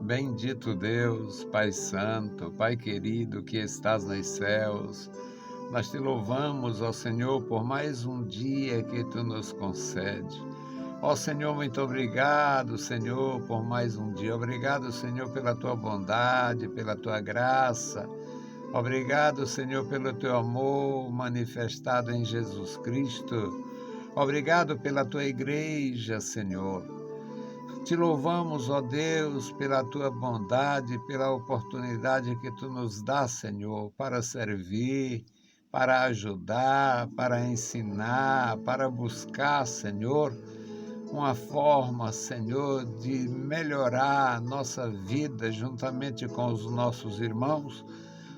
Bendito Deus, Pai Santo, Pai querido que estás nos céus, nós te louvamos, ó Senhor, por mais um dia que tu nos concede. Ó Senhor, muito obrigado, Senhor, por mais um dia. Obrigado, Senhor, pela tua bondade, pela tua graça. Obrigado, Senhor, pelo teu amor manifestado em Jesus Cristo. Obrigado pela tua igreja, Senhor. Te louvamos, ó Deus, pela tua bondade, pela oportunidade que tu nos dá, Senhor, para servir, para ajudar, para ensinar, para buscar, Senhor, uma forma, Senhor, de melhorar a nossa vida juntamente com os nossos irmãos,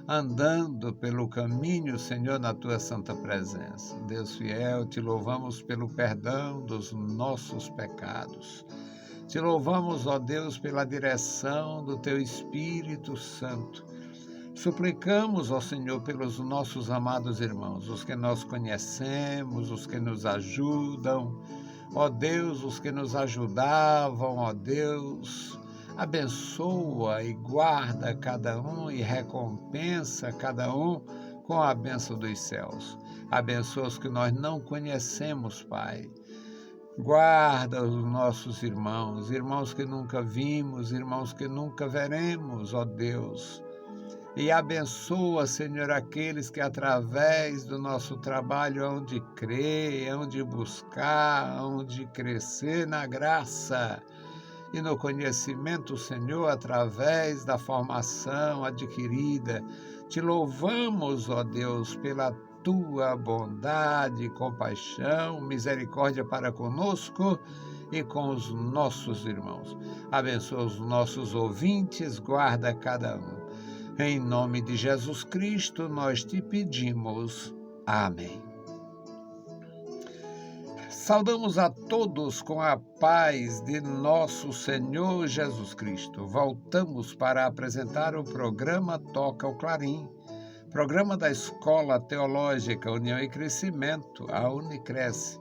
andando pelo caminho, Senhor, na tua santa presença. Deus fiel, te louvamos pelo perdão dos nossos pecados. Te louvamos, ó Deus, pela direção do teu Espírito Santo. Suplicamos, ó Senhor, pelos nossos amados irmãos, os que nós conhecemos, os que nos ajudam, ó Deus, os que nos ajudavam, ó Deus, abençoa e guarda cada um e recompensa cada um com a bênção dos céus. Abençoa os que nós não conhecemos, Pai. Guarda os nossos irmãos, irmãos que nunca vimos, irmãos que nunca veremos, ó Deus. E abençoa, Senhor, aqueles que através do nosso trabalho hão de crer, hão de buscar, hão de crescer na graça e no conhecimento, Senhor, através da formação adquirida. Te louvamos, ó Deus, pela tua bondade, compaixão, misericórdia para conosco e com os nossos irmãos. Abençoa os nossos ouvintes, guarda cada um. Em nome de Jesus Cristo, nós te pedimos. Amém. Saudamos a todos com a paz de nosso Senhor Jesus Cristo. Voltamos para apresentar o programa Toca o Clarim, programa da Escola Teológica União e Crescimento, a Unicresce.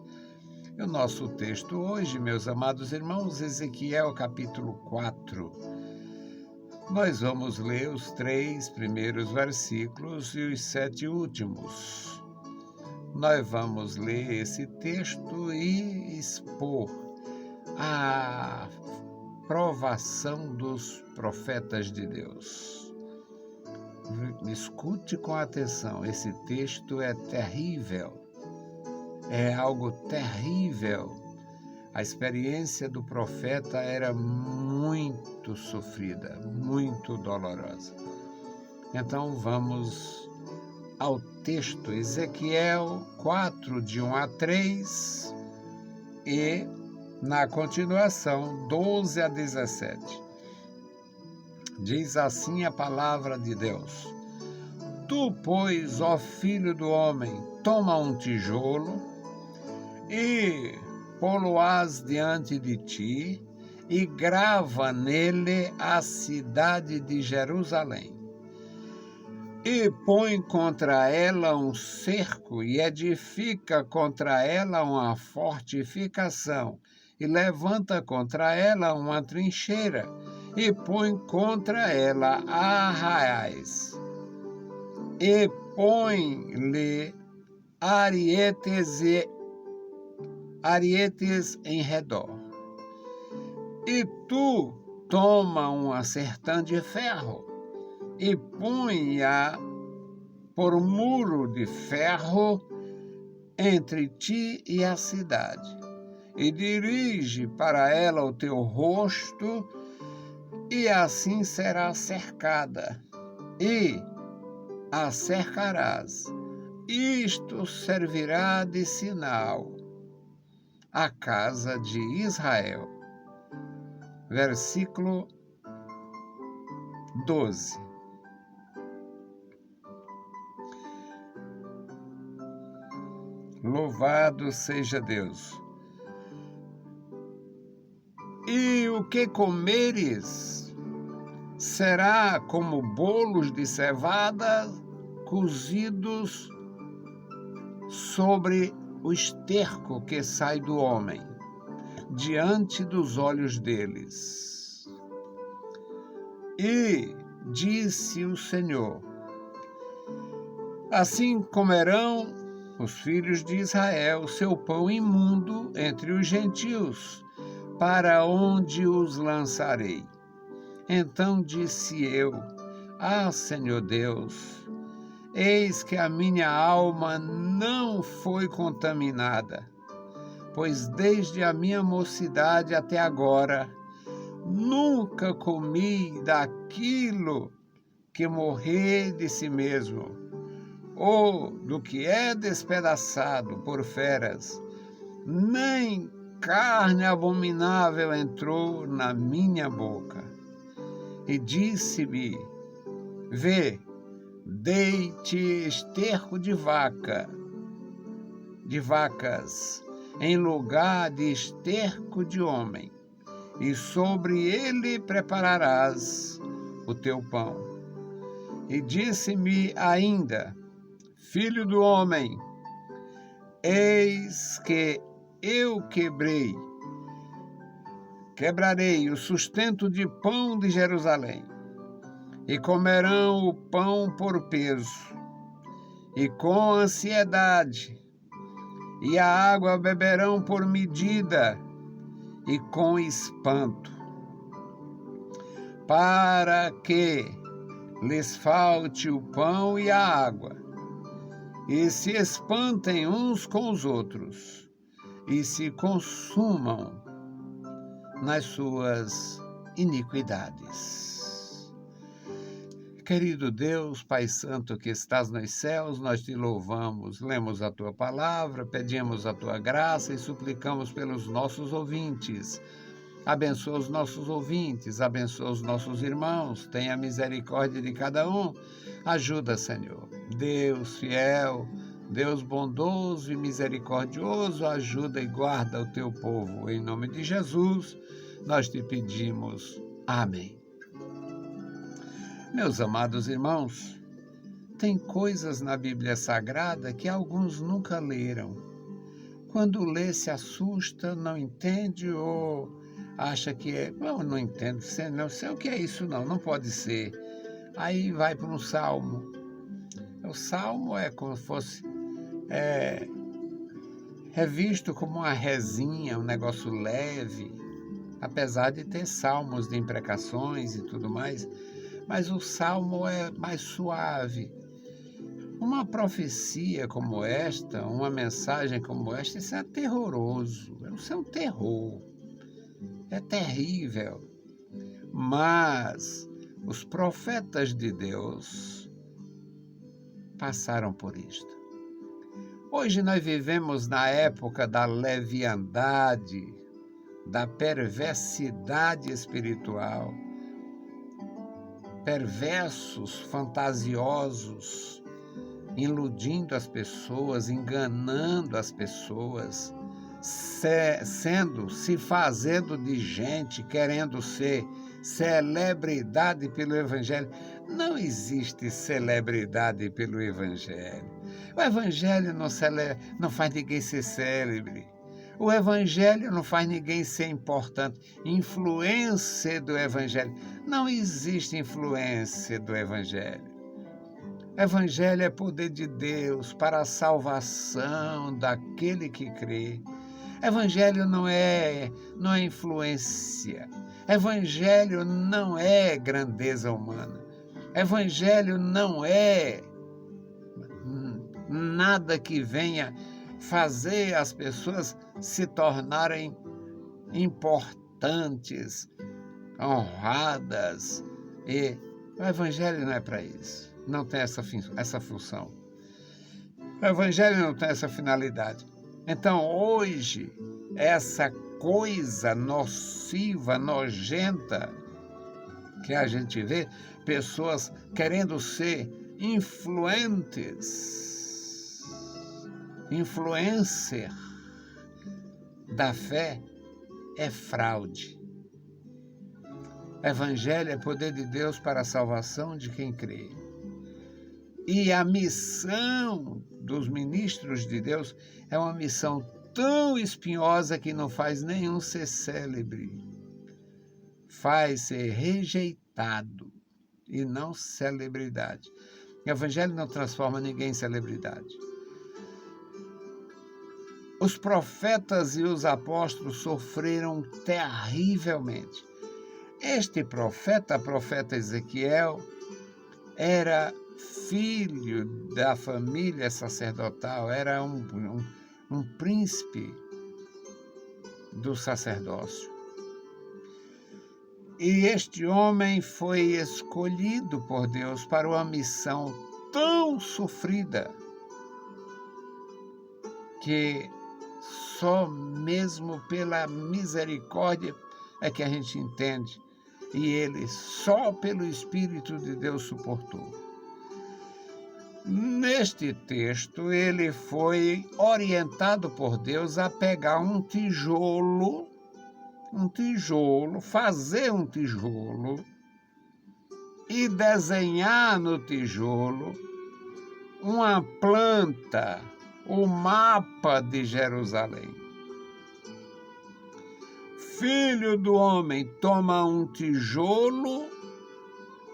E o nosso texto hoje, meus amados irmãos, Ezequiel capítulo 4. Nós vamos ler os 3 primeiros versículos e os 7 últimos. Nós vamos ler esse texto e expor a provação dos profetas de Deus. Escute com atenção, esse texto é terrível, é algo terrível. A experiência do profeta era muito sofrida, muito dolorosa. Então vamos ao texto, Ezequiel 4, de 1 a 3, e na continuação, 12 a 17. Diz assim a palavra de Deus: Tu, pois, ó filho do homem, toma um tijolo e pô-lo-ás diante de ti, e grava nele a cidade de Jerusalém. E põe contra ela um cerco, e edifica contra ela uma fortificação, e levanta contra ela uma trincheira, e põe contra ela arraiais, e põe-lhe arietes em redor. E tu toma uma sertã de ferro e põe-a por muro de ferro entre ti e a cidade, e dirige para ela o teu rosto, e assim será cercada, e a cercarás. Isto servirá de sinal à casa de Israel. Versículo 12. Louvado seja Deus. E o que comeres será como bolos de cevada cozidos sobre o esterco que sai do homem, diante dos olhos deles. E disse o Senhor: assim comerão os filhos de Israel o seu pão imundo entre os gentios, para onde os lançarei. Então disse eu: ah, Senhor Deus, eis que a minha alma não foi contaminada, pois desde a minha mocidade até agora nunca comi daquilo que morrer de si mesmo, ou do que é despedaçado por feras, nem carne abominável entrou na minha boca. E disse-me: vê, dei-te esterco de vacas, em lugar de esterco de homem, e sobre ele prepararás o teu pão. E disse-me ainda: filho do homem, eis que eu quebrarei o sustento de pão de Jerusalém, e comerão o pão por peso, e com ansiedade, e a água beberão por medida, e com espanto, para que lhes falte o pão e a água, e se espantem uns com os outros, e se consumam nas suas iniquidades. Querido Deus, Pai Santo que estás nos céus, nós te louvamos, lemos a tua palavra, pedimos a tua graça e suplicamos pelos nossos ouvintes. Abençoa os nossos ouvintes, abençoa os nossos irmãos, tenha misericórdia de cada um. Ajuda, Senhor. Deus fiel, Deus bondoso e misericordioso, ajuda e guarda o teu povo. Em nome de Jesus, nós te pedimos. Amém. Meus amados irmãos, tem coisas na Bíblia Sagrada que alguns nunca leram. Quando lê, se assusta, não entende ou acha que é... Não entendo, não sei o que é isso, não pode ser. Aí vai para um salmo. O salmo é como se fosse... É visto como uma rezinha, um negócio leve, apesar de ter salmos de imprecações e tudo mais, mas o salmo é mais suave. Uma profecia como esta, uma mensagem como esta, isso é terroroso, isso é um terror, é terrível. Mas os profetas de Deus passaram por isto. Hoje nós vivemos na época da leviandade, da perversidade espiritual, perversos, fantasiosos, iludindo as pessoas, enganando as pessoas, se fazendo de gente, querendo ser celebridade pelo Evangelho. Não existe celebridade pelo Evangelho. O Evangelho não faz ninguém ser célebre. O Evangelho não faz ninguém ser importante. Influência do Evangelho. Não existe influência do Evangelho. Evangelho é poder de Deus para a salvação daquele que crê. Evangelho não é influência. Evangelho não é grandeza humana. Evangelho não é nada que venha fazer as pessoas se tornarem importantes, honradas. E o Evangelho não é para isso. Não tem essa função. O Evangelho não tem essa finalidade. Então, hoje, essa coisa nociva, nojenta, que a gente vê, pessoas querendo ser influencer da fé, é fraude. Evangelho é poder de Deus para a salvação de quem crê. E a missão dos ministros de Deus é uma missão tão espinhosa que não faz nenhum ser célebre. Faz ser rejeitado respeitado e não celebridade. O evangelho não transforma ninguém em celebridade. Os profetas e os apóstolos sofreram terrivelmente. Este profeta Ezequiel, era filho da família sacerdotal, era um príncipe do sacerdócio. E este homem foi escolhido por Deus para uma missão tão sofrida que só mesmo pela misericórdia é que a gente entende. E ele só pelo Espírito de Deus suportou. Neste texto, ele foi orientado por Deus a pegar fazer um tijolo e desenhar no tijolo uma planta, o mapa de Jerusalém. Filho do homem, toma um tijolo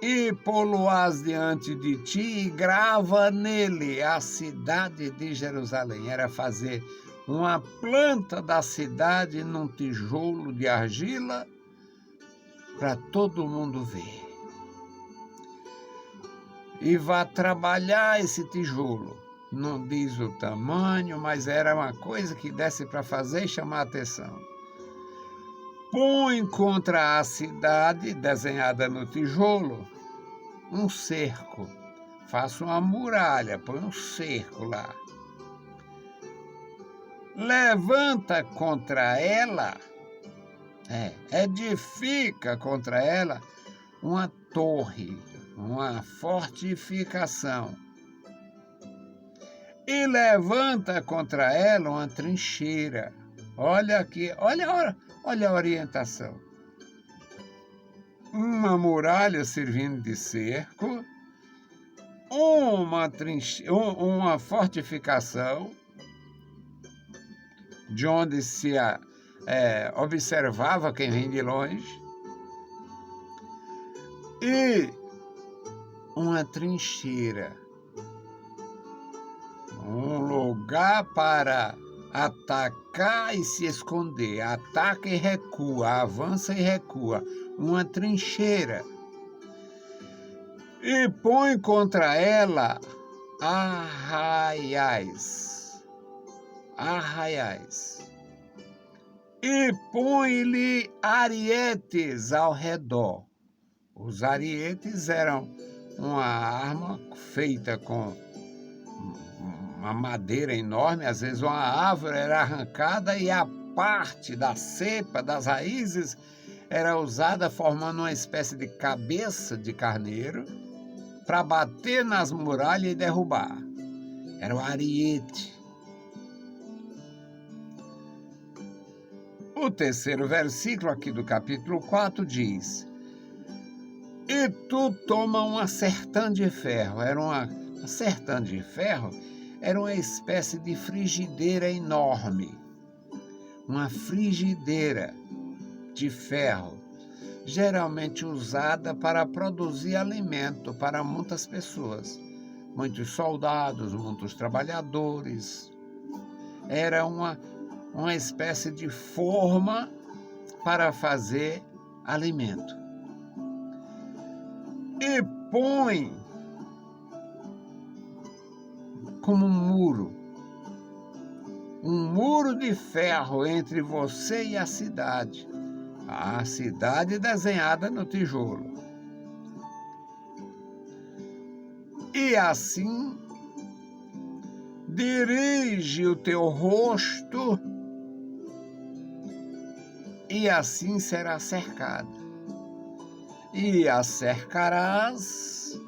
e pô-lo-ás diante de ti e grava nele a cidade de Jerusalém. Era fazer uma planta da cidade num tijolo de argila para todo mundo ver. E vá trabalhar esse tijolo. Não diz o tamanho, mas era uma coisa que desse para fazer e chamar a atenção. Põe contra a cidade, desenhada no tijolo, um cerco. Faça uma muralha, põe um cerco lá. Levanta contra ela, edifica contra ela uma torre, uma fortificação. E levanta contra ela uma trincheira. Olha aqui, olha a orientação. Uma muralha servindo de cerco, uma fortificação, de onde se observava quem vem de longe, e uma trincheira, um lugar para atacar e se esconder, ataca e recua, avança e recua, uma trincheira. E põe contra ela arraiais. E põe-lhe arietes ao redor. Os arietes eram uma arma feita com uma madeira enorme, às vezes uma árvore era arrancada e a parte da cepa, das raízes, era usada formando uma espécie de cabeça de carneiro para bater nas muralhas e derrubar. Era o ariete. O terceiro versículo aqui do capítulo 4 diz: e tu toma uma sertã de ferro. A sertã de ferro era uma espécie de frigideira enorme. Uma frigideira de ferro, geralmente usada para produzir alimento para muitas pessoas. Muitos soldados, muitos trabalhadores. Era uma espécie de forma para fazer alimento. E põe como um muro de ferro entre você e a cidade desenhada no tijolo. E assim dirige o teu rosto e assim será cercada. E a cercarás,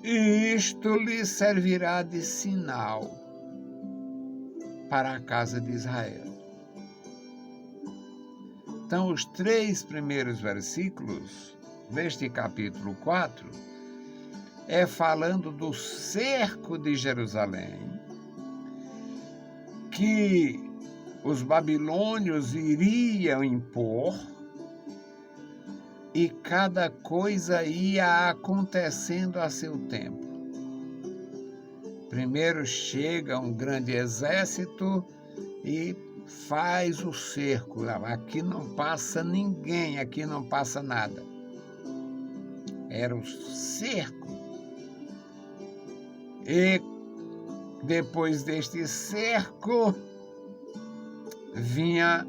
e isto lhe servirá de sinal para a casa de Israel. Então, os 3 primeiros versículos deste capítulo 4 é falando do cerco de Jerusalém, que os babilônios iriam impor, e cada coisa ia acontecendo a seu tempo. Primeiro chega um grande exército e faz o cerco. Aqui não passa ninguém, aqui não passa nada. Era o cerco. E depois deste cerco, vinha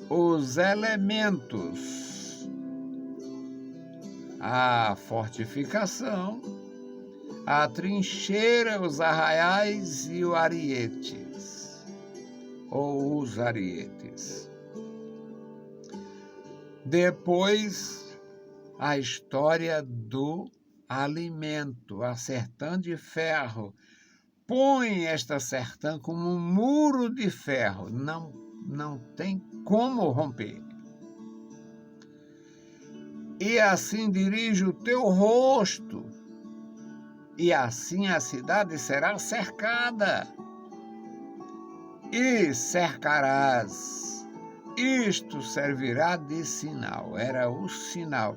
os elementos, a fortificação, a trincheira, os arraiais e os arietes, ou os arietes. Depois, a história do alimento, a sertã de ferro. Põe esta sertã como um muro de ferro, não tem como romper. E assim dirige o teu rosto, e assim a cidade será cercada. E cercarás. Isto servirá de sinal. Era o sinal.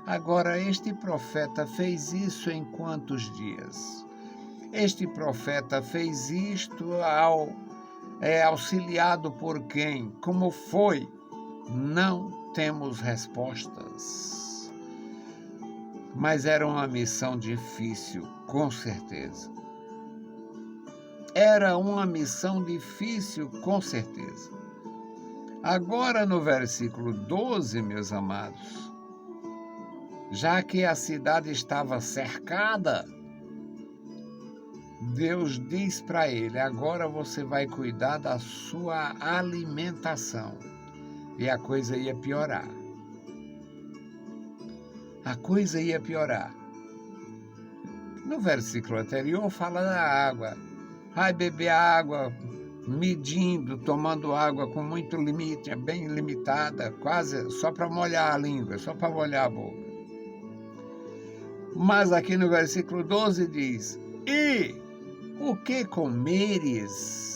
Agora, este profeta fez isso em quantos dias? Este profeta fez isto auxiliado por quem? Como foi? Não temos respostas. Mas era uma missão difícil, com certeza. Era uma missão difícil, com certeza. Agora, no versículo 12, meus amados, já que a cidade estava cercada, Deus diz para ele: agora você vai cuidar da sua alimentação. E a coisa ia piorar. A coisa ia piorar. No versículo anterior fala da água. Vai beber água, medindo, tomando água com muito limite, bem limitada, quase só para molhar a língua, só para molhar a boca. Mas aqui no versículo 12 diz: e o que comeres?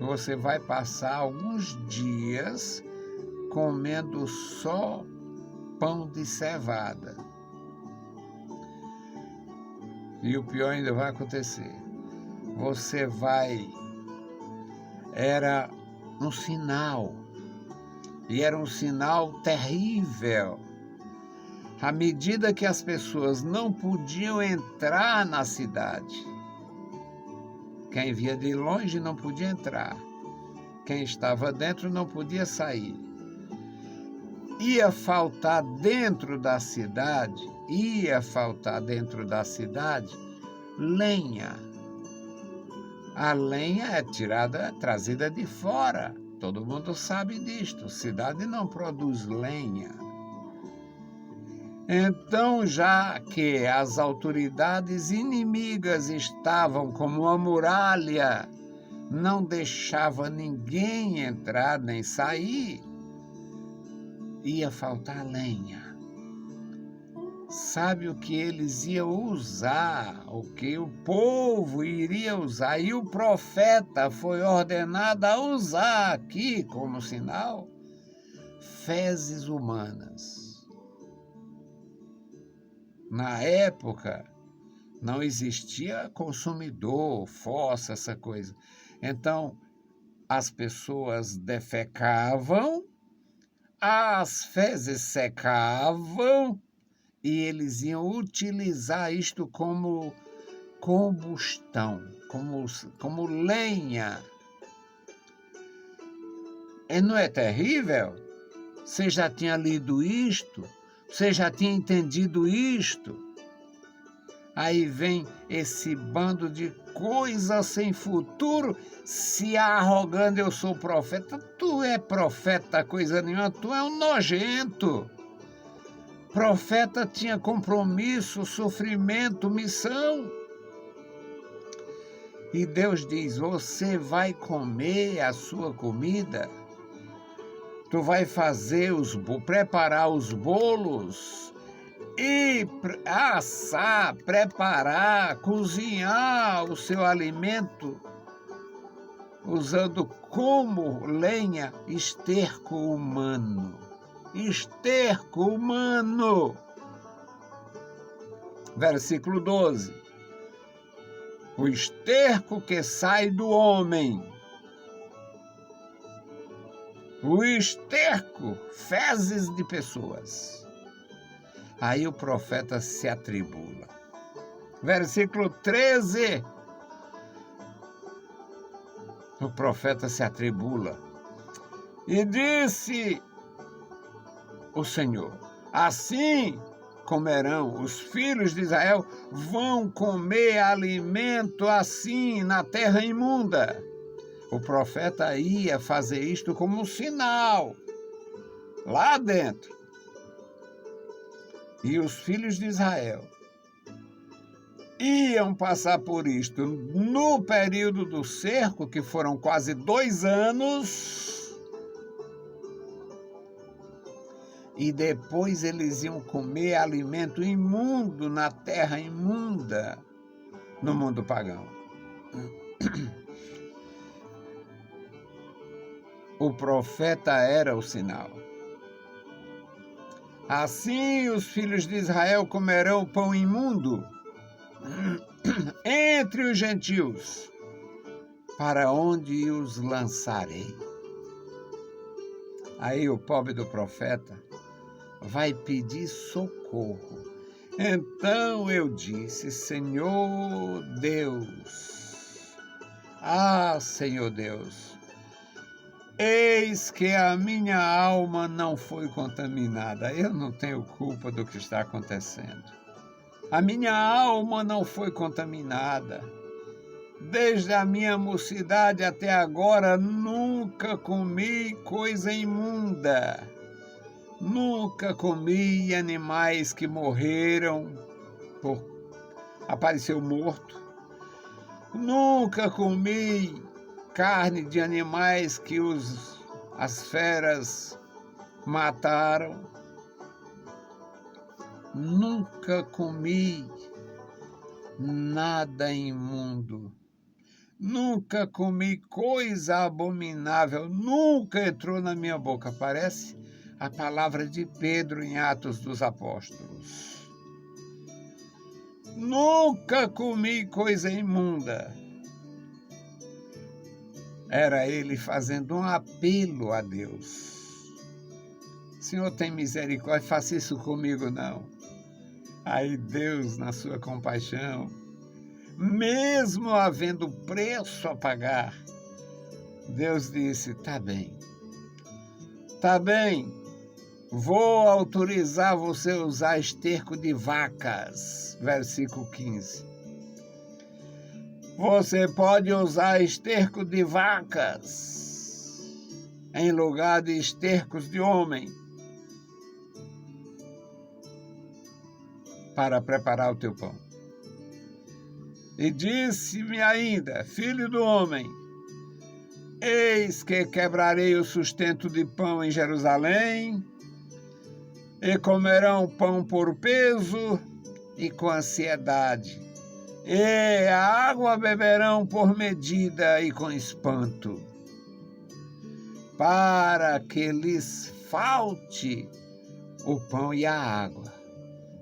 Você vai passar alguns dias comendo só pão de cevada. E o pior ainda vai acontecer. Era um sinal. E era um sinal terrível. À medida que as pessoas não podiam entrar na cidade, quem via de longe não podia entrar. Quem estava dentro não podia sair. Ia faltar dentro da cidade lenha. A lenha é trazida de fora. Todo mundo sabe disto. Cidade não produz lenha. Então, já que as autoridades inimigas estavam como uma muralha, não deixava ninguém entrar nem sair, ia faltar lenha. Sabe o que eles iam usar, o que o povo iria usar, e o profeta foi ordenado a usar aqui como sinal fezes humanas. Na época, não existia consumidor, fossa, essa coisa. Então, as pessoas defecavam, as fezes secavam, e eles iam utilizar isto como combustão, como lenha. E não é terrível? Você já tinha lido isto? Você já tinha entendido isto? Aí vem esse bando de coisas sem futuro, se arrogando: eu sou profeta. Tu é profeta coisa nenhuma, tu é um nojento. Profeta tinha compromisso, sofrimento, missão. E Deus diz: você vai comer a sua comida, tu vai preparar os bolos e assar, preparar, cozinhar o seu alimento usando como lenha esterco humano. esterco humano. Versículo 12. O esterco que sai do homem. O esterco, fezes de pessoas. Aí o profeta se atribula. Versículo 13. O profeta se atribula. E disse o Senhor: assim comerão os filhos de Israel, vão comer alimento assim na terra imunda. O profeta ia fazer isto como um sinal lá dentro. E os filhos de Israel iam passar por isto no período do cerco, que foram quase 2 anos, e depois eles iam comer alimento imundo na terra imunda, no mundo pagão. O profeta era o sinal. Assim os filhos de Israel comerão pão imundo entre os gentios, para onde os lançarei. Aí o pobre do profeta vai pedir socorro. Então eu disse: Senhor Deus, Senhor Deus, eis que a minha alma não foi contaminada. Eu não tenho culpa do que está acontecendo. A minha alma não foi contaminada. Desde a minha mocidade até agora, nunca comi coisa imunda. Nunca comi animais que morreram, apareceu morto. Nunca comi carne de animais que as feras mataram. Nunca comi nada imundo. Nunca comi coisa abominável. Nunca entrou na minha boca. Parece a palavra de Pedro em Atos dos Apóstolos. Nunca comi coisa imunda. Era ele fazendo um apelo a Deus. Senhor, tem misericórdia, faça isso comigo não. Aí Deus, na sua compaixão, mesmo havendo preço a pagar, Deus disse: tá bem, vou autorizar você a usar esterco de vacas. Versículo 15. Você pode usar esterco de vacas em lugar de estercos de homem para preparar o teu pão. E disse-me ainda: filho do homem, eis que quebrarei o sustento de pão em Jerusalém, e comerão pão por peso e com ansiedade, e a água beberão por medida e com espanto, para que lhes falte o pão e a água,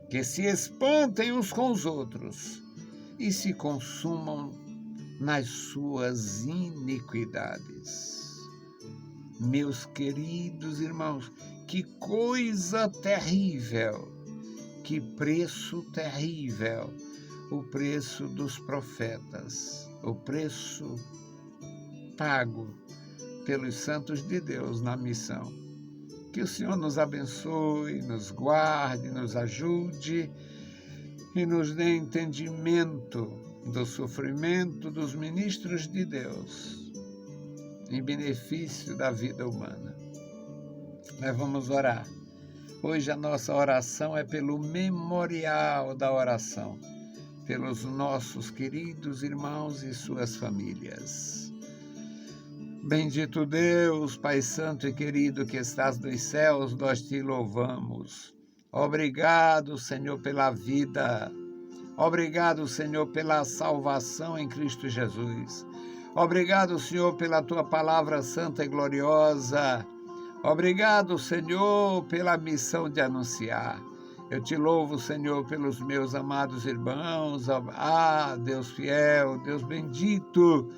que se espantem uns com os outros e se consumam nas suas iniquidades. Meus queridos irmãos, que coisa terrível, que preço terrível, o preço dos profetas, o preço pago pelos santos de Deus na missão. Que o Senhor nos abençoe, nos guarde, nos ajude e nos dê entendimento do sofrimento dos ministros de Deus em benefício da vida humana. Nós vamos orar. Hoje a nossa oração é pelo memorial da oração, pelos nossos queridos irmãos e suas famílias. Bendito Deus, Pai Santo e querido que estás nos céus, nós te louvamos. Obrigado, Senhor, pela vida. Obrigado, Senhor, pela salvação em Cristo Jesus. Obrigado, Senhor, pela tua palavra santa e gloriosa. Obrigado, Senhor, pela missão de anunciar. Eu te louvo, Senhor, pelos meus amados irmãos. Deus fiel, Deus bendito,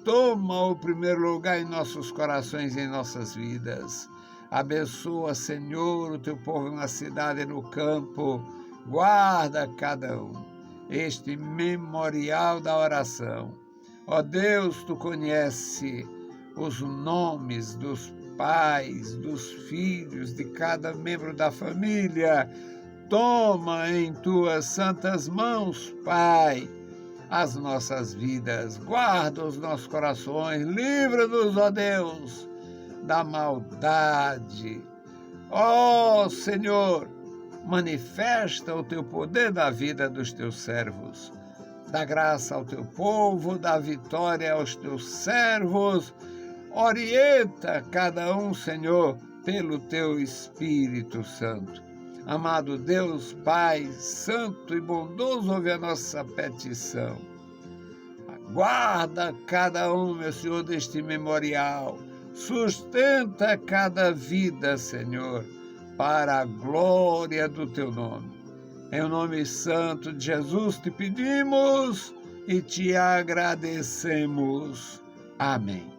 toma o primeiro lugar em nossos corações e em nossas vidas. Abençoa, Senhor, o teu povo na cidade e no campo. Guarda cada um. Este memorial da oração. Ó Deus, tu conhece os nomes dos pais, dos filhos, de cada membro da família. Toma em tuas santas mãos, Pai, as nossas vidas. Guarda os nossos corações. Livra-nos, ó Deus, da maldade. Ó Senhor, manifesta o teu poder na vida dos teus servos. Dá graça ao teu povo, dá vitória aos teus servos. Orienta cada um, Senhor, pelo teu Espírito Santo. Amado Deus, Pai santo e bondoso, ouve a nossa petição. Guarda cada um, meu Senhor, deste memorial. Sustenta cada vida, Senhor, para a glória do teu nome. Em nome santo de Jesus te pedimos e te agradecemos. Amém.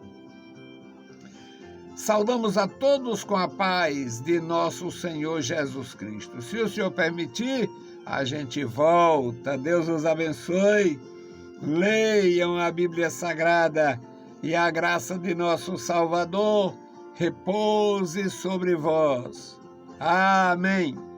Saudamos a todos com a paz de nosso Senhor Jesus Cristo. Se o Senhor permitir, a gente volta. Deus os abençoe. Leiam a Bíblia Sagrada e a graça de nosso Salvador repouse sobre vós. Amém.